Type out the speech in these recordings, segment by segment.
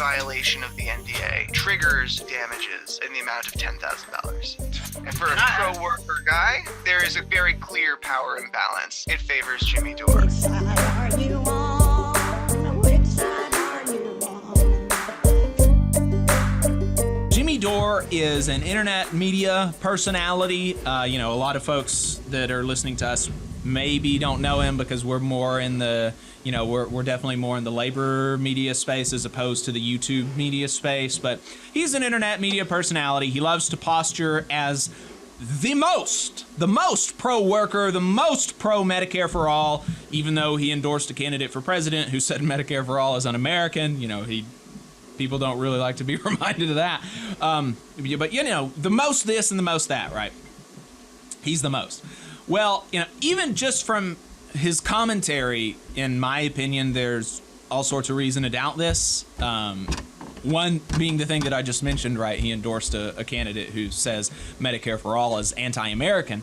violation of the NDA triggers damages in the amount of $10,000. And for a pro-worker guy, there is a very clear power imbalance. It favors Jimmy Dore. Which side are you on? Which side are you on? Jimmy Dore is an internet media personality. A lot of folks that are listening to us maybe don't know him because we're more in the, we're definitely more in the labor media space as opposed to the YouTube media space. But he's an internet media personality. He loves to posture as the most pro-worker, the most pro-Medicare for all, even though he endorsed a candidate for president who said Medicare for all is un-American. People don't really like to be reminded of that. But, the most this and the most that, right? He's the most. Well, even just from his commentary, in my opinion, there's all sorts of reason to doubt this. One being the thing that I just mentioned, right? He endorsed a candidate who says Medicare for all is anti-American.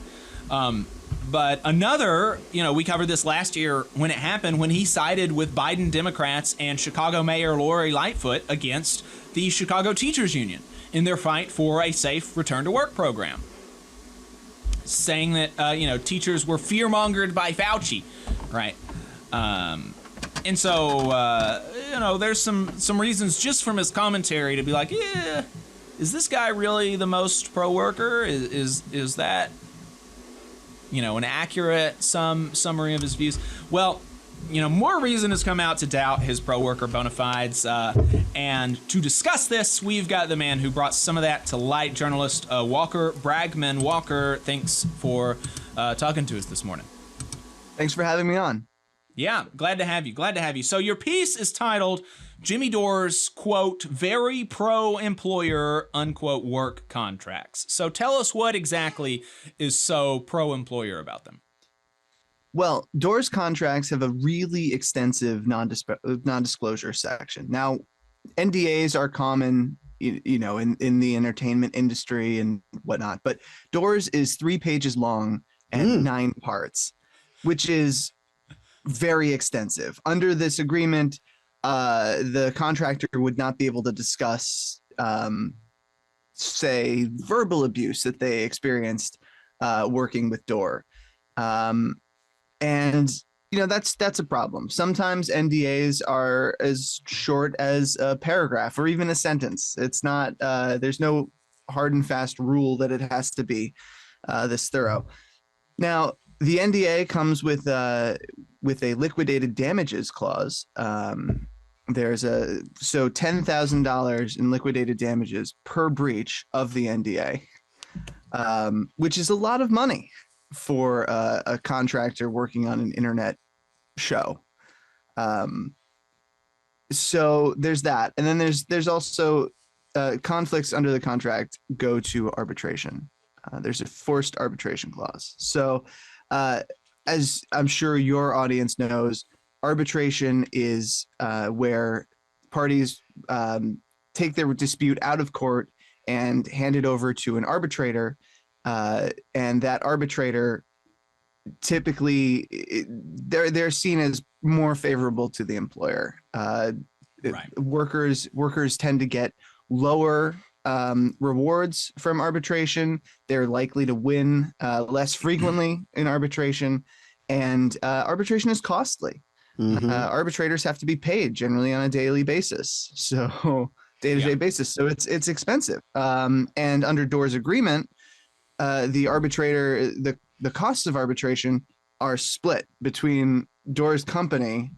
But another, we covered this last year when it happened, when he sided with Biden Democrats and Chicago Mayor Lori Lightfoot against the Chicago Teachers Union in their fight for a safe return to work program, saying that, teachers were fear-mongered by Fauci, right? And so, there's some reasons just from his commentary to be like, yeah, is this guy really the most pro-worker? Is that, an accurate summary of his views? Well, more reason has come out to doubt his pro-worker bona fides. And to discuss this, we've got the man who brought some of that to light, journalist Walker Bragman. Walker, thanks for talking to us this morning. Thanks for having me on. Yeah, glad to have you. So your piece is titled Jimmy Dore's, quote, very pro-employer, unquote, work contracts. So tell us what exactly is so pro-employer about them. Well, Dore's contracts have a really extensive non-disclosure section. Now, NDAs are common, in the entertainment industry and whatnot, but Dore's is 3 pages long and 9 parts, which is very extensive. Under this agreement, the contractor would not be able to discuss, say, verbal abuse that they experienced working with Dore. And that's a problem. Sometimes NDAs are as short as a paragraph or even a sentence. It's not, there's no hard and fast rule that it has to be this thorough. Now, the NDA comes with a liquidated damages clause. There's so $10,000 in liquidated damages per breach of the NDA, which is a lot of money for a contractor working on an internet show. So there's that. And then there's also conflicts under the contract go to arbitration. There's a forced arbitration clause. So as I'm sure your audience knows, arbitration is where parties take their dispute out of court and hand it over to an arbitrator. And that arbitrator, typically, they're seen as more favorable to the employer. Right. Workers tend to get lower rewards from arbitration. They're likely to win less frequently in arbitration, and arbitration is costly. Arbitrators have to be paid generally on a daily basis, so day-to-day basis. So it's expensive. And under Dore's agreement, the arbitrator, the costs of arbitration are split between Dore's company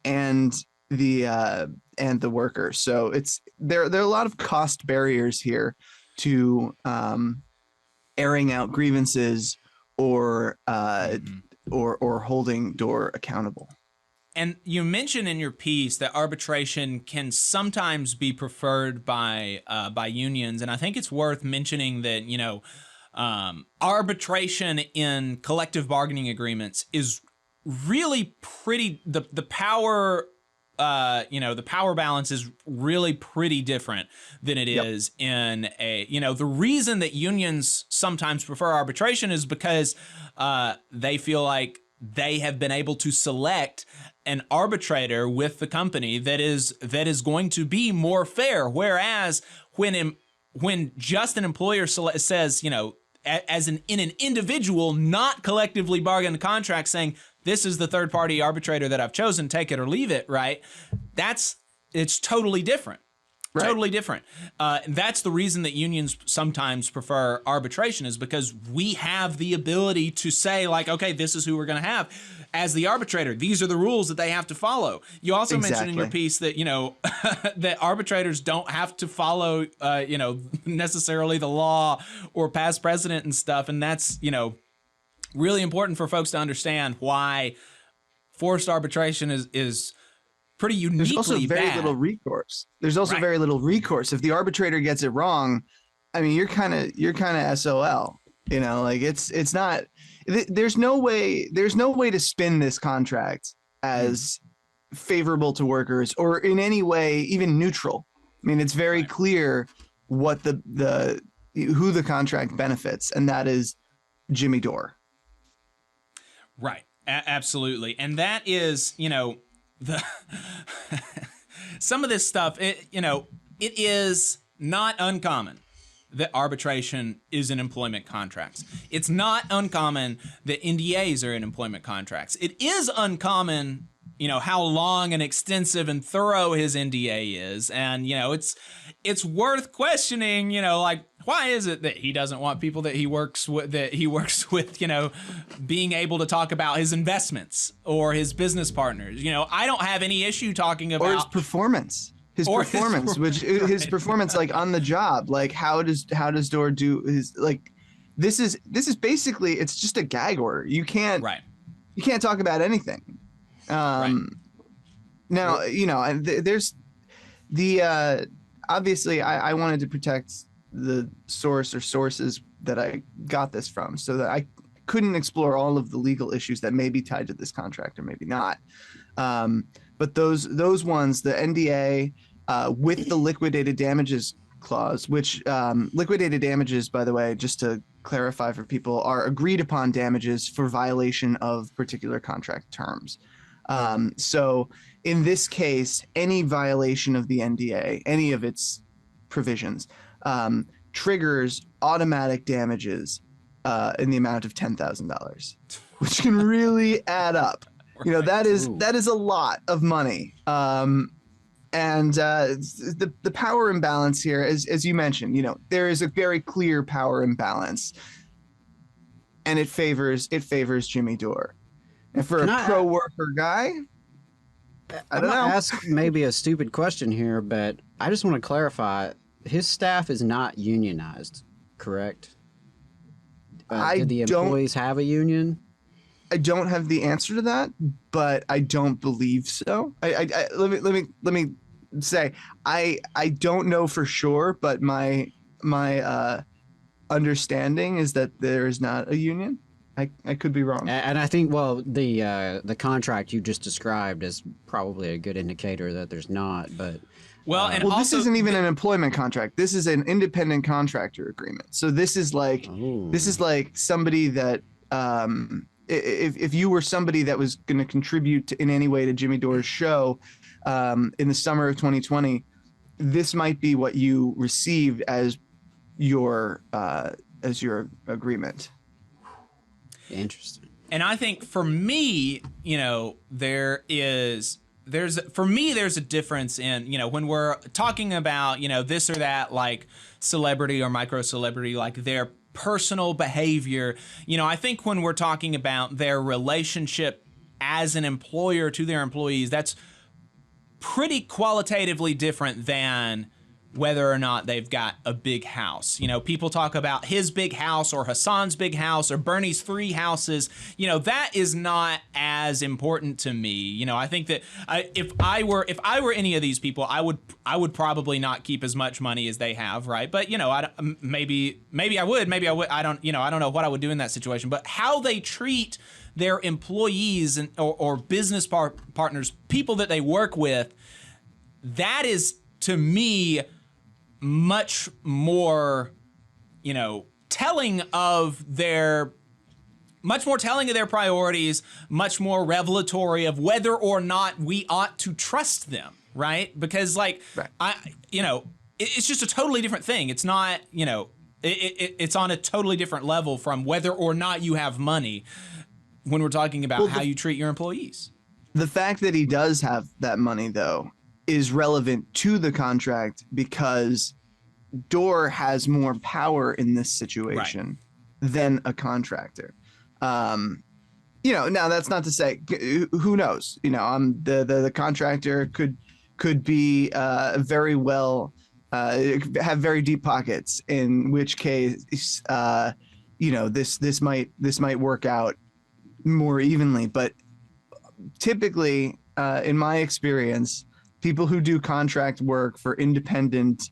and the worker. So there are a lot of cost barriers here to airing out grievances or holding Dore accountable. And you mentioned in your piece that arbitration can sometimes be preferred by unions, and I think it's worth mentioning that arbitration in collective bargaining agreements is really pretty. The power the power balance is really pretty different than it is in a, the reason that unions sometimes prefer arbitration is because they feel like they have been able to select an arbitrator with the company that is going to be more fair. Whereas when just an employer says, you know, in an individual, not collectively bargained contract, saying this is the third party arbitrator that I've chosen, take it or leave it, right? It's totally different. Right. Totally different. That's the reason that unions sometimes prefer arbitration, is because we have the ability to say, like, okay, this is who we're going to have as the arbitrator. These are the rules that they have to follow. You also mentioned in your piece that, you know, that arbitrators don't have to follow, you know, necessarily the law or past precedent and stuff. And that's, you know, really important for folks to understand why forced arbitration is pretty uniquely There's also very bad. little recourse. There's also very little recourse. If the arbitrator gets it wrong, I mean, you're kind of SOL. You know, like it's not. There's no way to spin this contract as favorable to workers or in any way even neutral. I mean, it's very clear what who the contract benefits, and that is Jimmy Dore. Right. Absolutely. And that is, you know, some of this stuff, you know, it is not uncommon that arbitration is in employment contracts. It's not uncommon that NDAs are in employment contracts. It is uncommon, you know, how long and extensive and thorough his NDA is. And, you know, it's worth questioning, you know, like, why is it that he doesn't want people that he works with, you know, being able to talk about his investments or his business partners? You know, I don't have any issue talking about his performance, his performance, like on the job. Like, how does Dore do his, like, this is basically, it's just a gag order. You can't talk about anything. Now, you know, and there's the obviously I wanted to protect the source or sources that I got this from, so that I couldn't explore all of the legal issues that may be tied to this contract or maybe not. But those ones, the NDA with the liquidated damages clause, which liquidated damages, by the way, just to clarify for people, are agreed upon damages for violation of particular contract terms. So in this case, any violation of the NDA, any of its provisions, triggers automatic damages in the amount of $10,000, which can really add up. You know, that is a lot of money. And the power imbalance here, as you mentioned, you know, there is a very clear power imbalance, and it favors Jimmy Dore. And for a pro-worker guy, I don't know. Ask maybe a stupid question here, but I just want to clarify: his staff is not unionized, correct? Do the employees have a union? I don't have the answer to that, but I don't believe so. Let me say I don't know for sure, but my understanding is that there is not a union. I could be wrong. And I think, well, the contract you just described is probably a good indicator that there's not. But this isn't even an employment contract. This is an independent contractor agreement. So this is like somebody that if you were somebody that was going to contribute in any way to Jimmy Dore's show in the summer of 2020, this might be what you received as your agreement. Interesting. And I think for me, you know, there's a difference in, you know, when we're talking about, you know, this or that, like celebrity or micro celebrity, like their personal behavior. You know, I think when we're talking about their relationship as an employer to their employees, that's pretty qualitatively different than whether or not they've got a big house. You know, people talk about his big house or Hassan's big house or Bernie's 3 houses. You know, that is not as important to me. You know, I think that if I were any of these people, I would probably not keep as much money as they have, right? But you know, maybe I would. I don't know what I would do in that situation. But how they treat their employees or business partners, people that they work with, that is, to me, much more, you know, telling of their much more telling of their priorities, much more revelatory of whether or not we ought to trust them, right? Because like, it's just a totally different thing. It's not, it's on a totally different level from whether or not you have money when we're talking about how you treat your employees. The fact that he does have that money, though, is relevant to the contract because Dore has more power in this situation than a contractor. Now that's not to say who knows. The contractor could be very well have very deep pockets, in which case this might work out more evenly. But typically, in my experience, people who do contract work for independent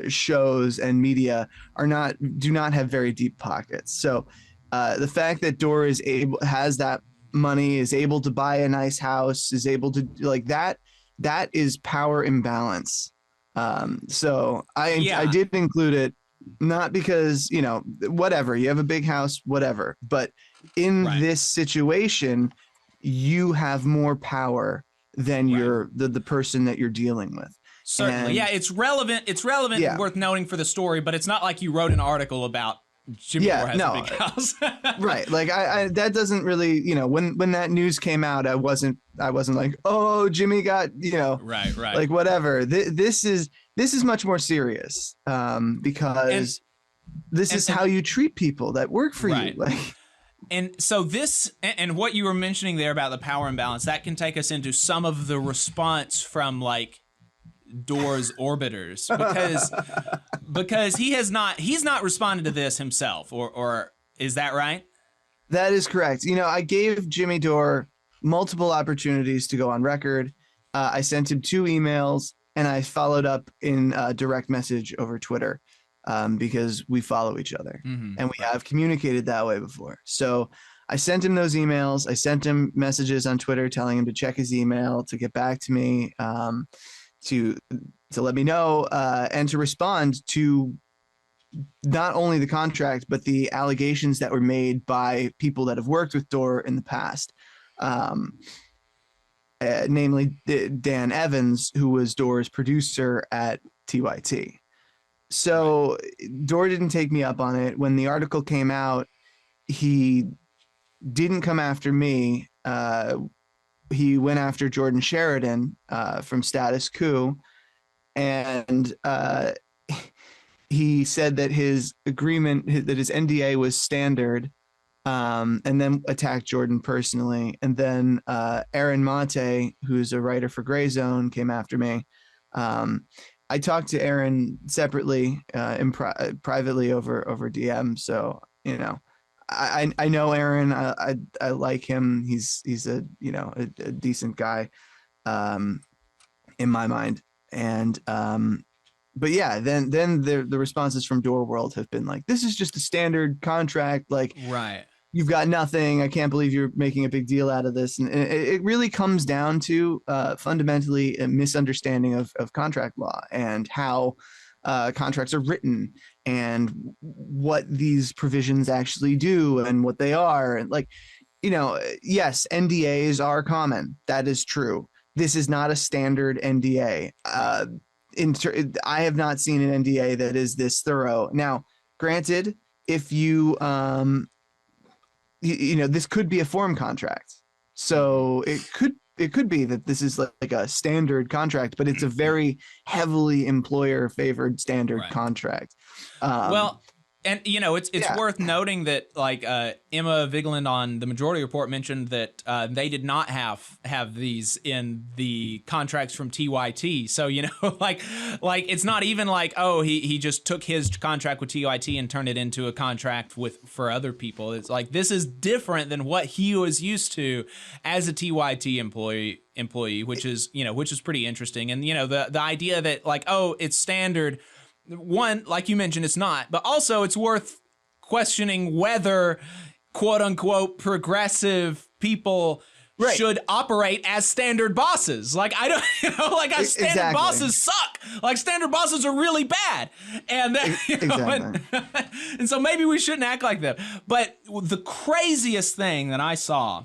shows and media do not have very deep pockets. So the fact that Dore has that money, is able to buy a nice house, is able to like that is power imbalance. So I did include it, not because whatever, you have a big house, whatever, but in this situation you have more power than the person that you're dealing with. Certainly. And, it's relevant. It's relevant and worth noting for the story, but it's not like you wrote an article about Jimmy Dore has a big house. Right. Like I that doesn't really, when that news came out, I wasn't like, oh, Jimmy got, right. Like whatever. This is much more serious because this is how you treat people that work for you. Like, and so this, and what you were mentioning there about the power imbalance, that can take us into some of the response from like Dore's orbiters, because he's not responded to this himself, or is that right? That is correct. I gave Jimmy Dore multiple opportunities to go on record. I sent him 2 emails, and I followed up in direct message over Twitter because we follow each other, and we have communicated that way before. So I sent him those emails. I sent him messages on Twitter telling him to check his email, to get back to me, to let me know, and to respond to not only the contract, but the allegations that were made by people that have worked with Dore in the past. Namely Dan Evans, who was Dore's producer at TYT. So Dore didn't take me up on it. When the article came out, he didn't come after me. He went after Jordan Sheridan from Status Quo, and he said that his NDA was standard, and then attacked Jordan personally. And then Aaron Mate, who's a writer for Gray Zone, came after me. I talked to Aaron separately, privately over DM. So I know Aaron. I like him. He's a decent guy, in my mind. And but yeah, then the responses from Dore World have been like, this is just a standard contract. Like, you've got nothing. I can't believe you're making a big deal out of this. And it really comes down to fundamentally a misunderstanding of contract law and how contracts are written and what these provisions actually do and what they are. And like, yes, NDAs are common. That is true. This is not a standard NDA. I have not seen an NDA that is this thorough. Now, granted, if you, this could be a form contract. So it could be that this is like a standard contract, but it's a very heavily employer favored standard contract. And it's worth noting that like Emma Vigeland on the Majority Report mentioned that they did not have these in the contracts from TYT. So like it's not even like, oh, he just took his contract with TYT and turned it into a contract for other people. It's like this is different than what he was used to as a TYT employee, which is pretty interesting. And the idea that like, oh, it's standard. One, like you mentioned, it's not, but also it's worth questioning whether quote unquote progressive people Right. should operate as standard bosses. Like I don't, standard Exactly. bosses suck. Like standard bosses are really bad, and Exactly. and so maybe we shouldn't act like them. But the craziest thing that I saw,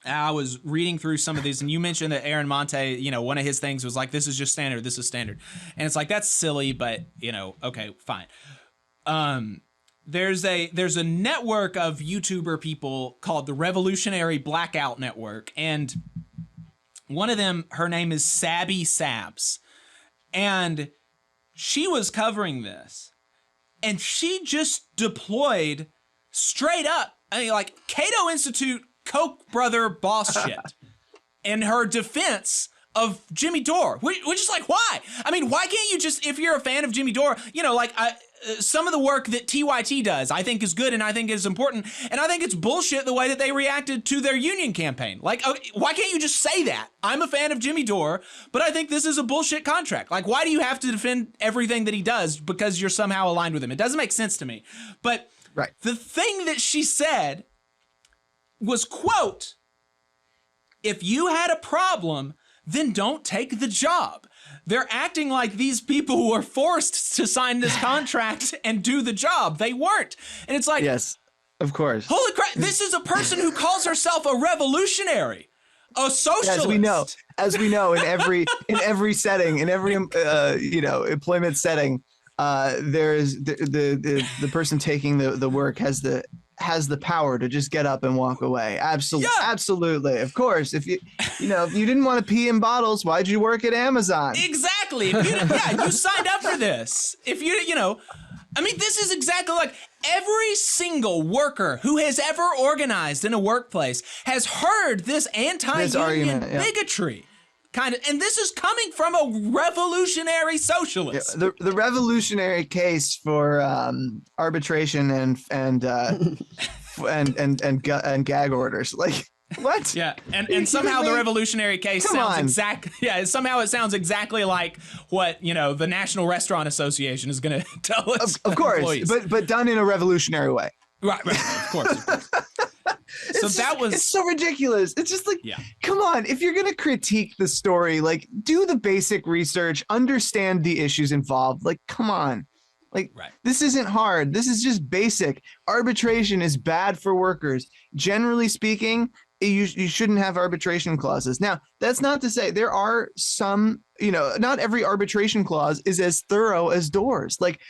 I was reading through some of these, and you mentioned that Aaron Monte, one of his things was like, this is just standard, this is standard. And it's like, that's silly, but, okay, fine. There's a network of YouTuber people called the Revolutionary Blackout Network, and one of them, her name is Sabby Sabs, and she was covering this, and she just deployed straight up, like Cato Institute Koch brother boss shit in her defense of Jimmy Dore, which is like, why? I mean, why can't you just, if you're a fan of Jimmy Dore, some of the work that TYT does, I think is good and I think is important, and I think it's bullshit the way that they reacted to their union campaign. Like, why can't you just say that? I'm a fan of Jimmy Dore, but I think this is a bullshit contract. Like, why do you have to defend everything that he does because you're somehow aligned with him? It doesn't make sense to me. But Right. The thing that she said was, quote, if you had a problem, then don't take the job. They're acting like these people were forced to sign this contract and do the job. They weren't. And it's like, Yes, of course. holy crap, this is a person who calls herself a revolutionary, a socialist. As we know, in every setting, in every employment setting, there is the person taking the work has the power to just get up and walk away. Absolutely, Yeah. Absolutely. Of course, if you didn't want to pee in bottles, why'd you work at Amazon? Exactly. If you signed up for this. If this is exactly like every single worker who has ever organized in a workplace has heard this anti-union argument, yeah. bigotry. And this is coming from a revolutionary socialist. Yeah, the revolutionary case for arbitration and gag orders, like what? Yeah, and somehow the revolutionary case somehow it sounds exactly like what the National Restaurant Association is going to tell us. Of course, employees. but done in a revolutionary way. Right, of course. It's so ridiculous. It's just like, come on, if you're going to critique the story, like do the basic research, understand the issues involved. Like, come on. Like, This isn't hard. This is just basic. Arbitration is bad for workers. Generally speaking, you shouldn't have arbitration clauses. Now, that's not to say there are some, not every arbitration clause is as thorough as Dore's. Like,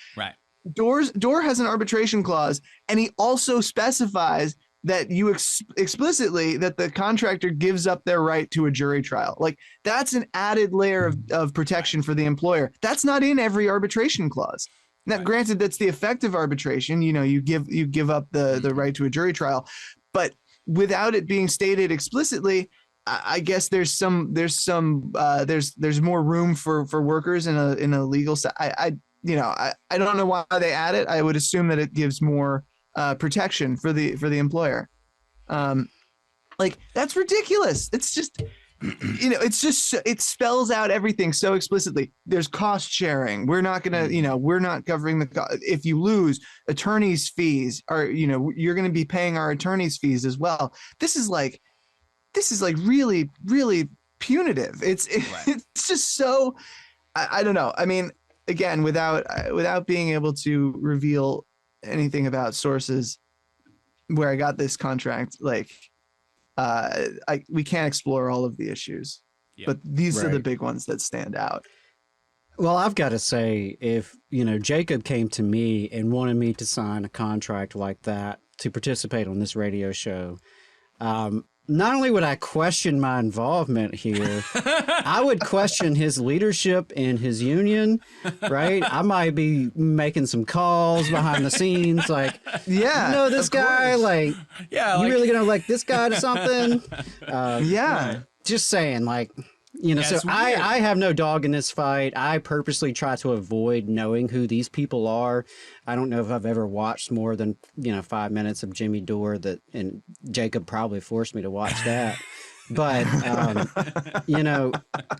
Dore has an arbitration clause, and he also specifies that you explicitly that the contractor gives up their right to a jury trial. Like, that's an added layer of protection for the employer. That's not in every arbitration clause. Now, granted, that's the effective arbitration. You give up the right to a jury trial, but without it being stated explicitly, I guess there's more room for workers in a legal. I don't know why they add it. I would assume that it gives more protection for the employer. Like, that's ridiculous. It's just, it spells out everything so explicitly. There's cost sharing. We're not we're not covering if you lose, attorney's fees are, you're going to be paying our attorney's fees as well. This is like really, really punitive. It's just so, I don't know. I mean, again, without being able to reveal anything about sources where I got this contract, like we can't explore all of the issues, but these are the big ones that stand out. Well, I've got to say, if Jacob came to me and wanted me to sign a contract like that to participate on this radio show, not only would I question my involvement here, I would question his leadership in his union, right? I might be making some calls behind the scenes, like, this guy, like, you really gonna elect this guy to something? Just saying, like, so I have no dog in this fight. I purposely try to avoid knowing who these people are. I don't know if I've ever watched more than 5 minutes of Jimmy Dore, and Jacob probably forced me to watch that. But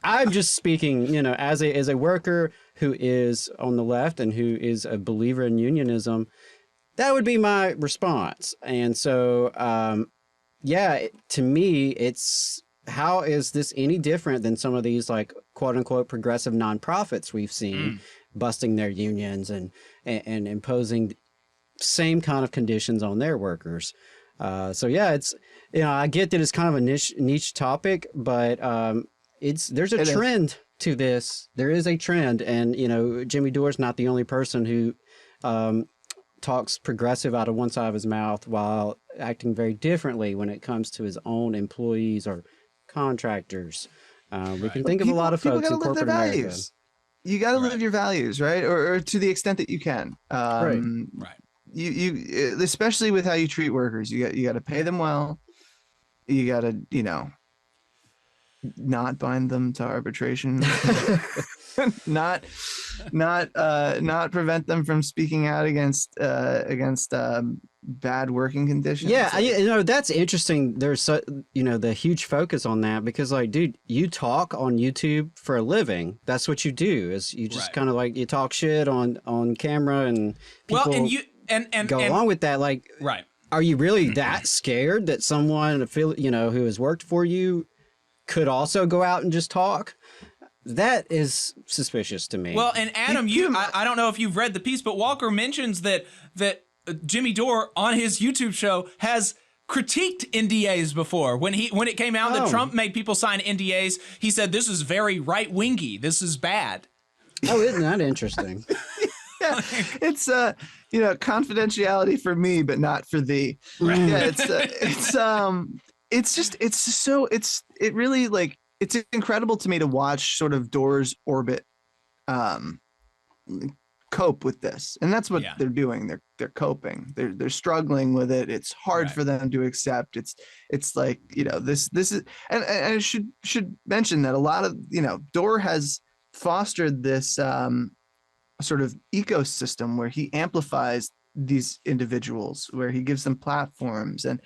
I'm just speaking, as a worker who is on the left and who is a believer in unionism. That would be my response. And so to me, it's how is this any different than some of these like quote unquote progressive nonprofits we've seen busting their unions and imposing same kind of conditions on their workers. So yeah, it's, I get that it's kind of a niche topic, but there's a trend to this. There is a trend, and Jimmy Dore's not the only person who talks progressive out of one side of his mouth while acting very differently when it comes to his own employees or contractors. We can think of a lot of folks in corporate America. You got to live your values, right? Or to the extent that you can. Right. You especially with how you treat workers, you got to pay them well. You got to, not bind them to arbitration. not prevent them from speaking out against bad working conditions. Yeah, that's interesting. There's the huge focus on that because, like, dude, you talk on YouTube for a living. That's what you do. Is you just kind of like you talk shit on camera, and people go along with that. Like, are you really that scared that someone who has worked for you could also go out and just talk? That is suspicious to me. Well, and Adam, I don't know if you've read the piece, but Walker mentions that Jimmy Dore on his YouTube show has critiqued NDAs before. When it came out that Trump made people sign NDAs, he said this is very right-wingy. This is bad. Oh, isn't that interesting? Yeah, it's confidentiality for me, but not for thee. Right. Yeah, it really like. It's incredible to me to watch sort of Dore's orbit cope with this, and that's what they're doing. They're coping. They're struggling with it. It's hard for them to accept. It's like this is, and I should mention that a lot of Dore has fostered this sort of ecosystem where he amplifies these individuals, where he gives them platforms and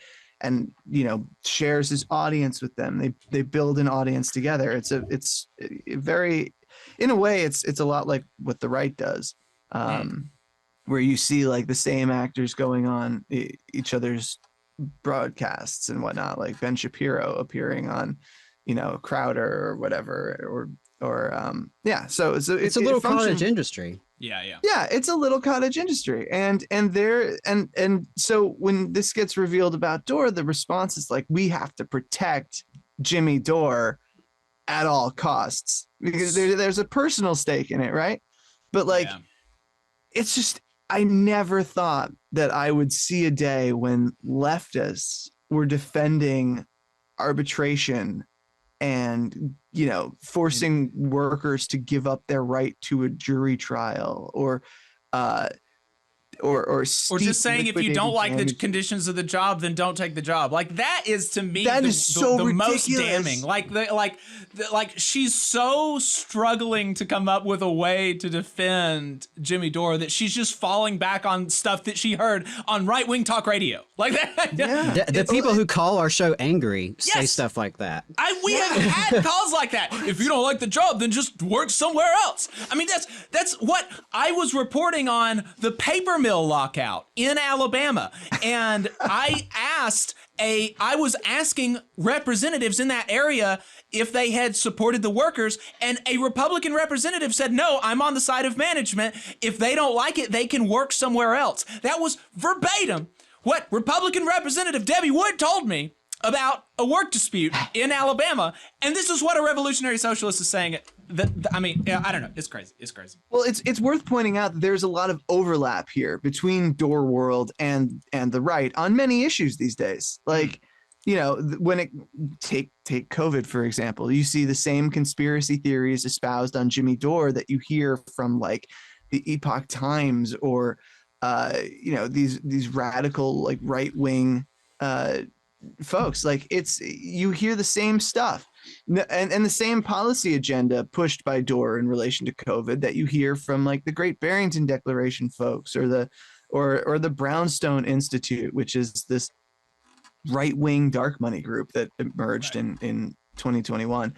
shares his audience with them. They build an audience together. It's very, in a way, it's a lot like what the right does, where you see like the same actors going on each other's broadcasts and whatnot, like Ben Shapiro appearing on, Crowder or whatever, so it's a little cottage industry. Yeah, it's a little cottage industry, and so when this gets revealed about Dore, the response is like, we have to protect Jimmy Dore at all costs because there's a personal stake in it, right? But it's just, I never thought that I would see a day when leftists were defending arbitration and forcing workers to give up their right to a jury trial, or just saying if you don't like the conditions of the job, then don't take the job. Like that is to me that is so the most ridiculous. damning. Like she's so struggling to come up with a way to defend Jimmy Dore that she's just falling back on stuff that she heard on right-wing talk radio. Like that. Yeah. The people who call our show angry say stuff like that. We have had calls like that. If you don't like the job, then just work somewhere else. I mean, that's what I was reporting on the paper mill lockout in Alabama, and I was asking representatives in that area if they had supported the workers, and a Republican representative said, no, I'm on the side of management. If they don't like it, they can work somewhere else. That was verbatim what Republican Representative Debbie Wood told me about a work dispute in Alabama, and this is what a revolutionary socialist is saying. I mean, I don't know. It's crazy. It's crazy. Well, it's worth pointing out that there's a lot of overlap here between Dore world and the right on many issues these days. Like, when it take COVID, for example, you see the same conspiracy theories espoused on Jimmy Dore that you hear from like the Epoch Times or these radical like right wing folks. Like you hear the same stuff. And the same policy agenda pushed by Dore in relation to COVID that you hear from like the Great Barrington Declaration folks or the Brownstone Institute, which is this right-wing dark money group that emerged in 2021.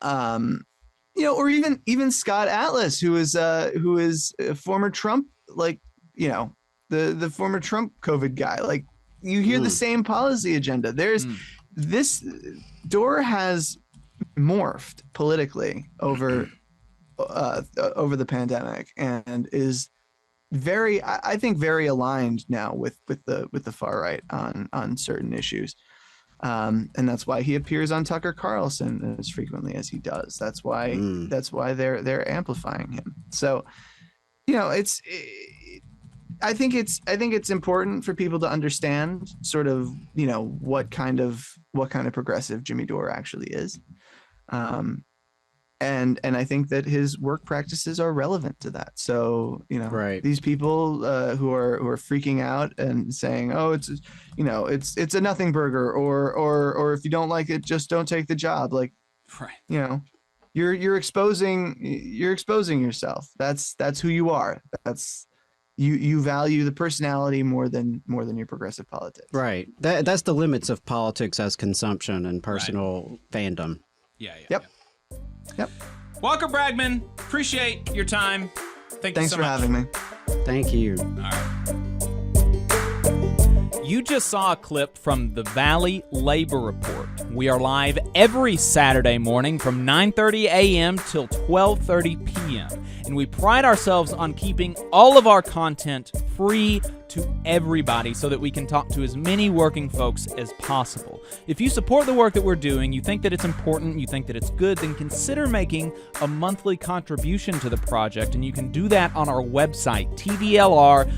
Or even Scott Atlas, who is a former Trump, like, the former Trump COVID guy. Like you hear the same policy agenda. There's this Dore has morphed politically over the pandemic and is very, I think, very aligned now with the far right on certain issues. And that's why he appears on Tucker Carlson as frequently as he does. That's why they're amplifying him. So, you know, I think it's important for people to understand sort of, you know, what kind of progressive Jimmy Dore actually is. And I think that his work practices are relevant to that. So, you know, these people who are freaking out and saying, oh, it's a nothing burger, or if you don't like it, just don't take the job. Like, you know, you're exposing yourself. That's who you are. That's you value the personality more than your progressive politics. Right. That's the limits of politics as consumption and personal fandom. Yep. Walker Bragman, appreciate your time. Thanks for having me. Thank you. All right. You just saw a clip from the Valley Labor Report. We are live every Saturday morning from 9:30 a.m. till 12:30 p.m. And we pride ourselves on keeping all of our content free to everybody so that we can talk to as many working folks as possible. If you support the work that we're doing, you think that it's important, you think that it's good, then consider making a monthly contribution to the project, and you can do that on our website, tvlr.fm.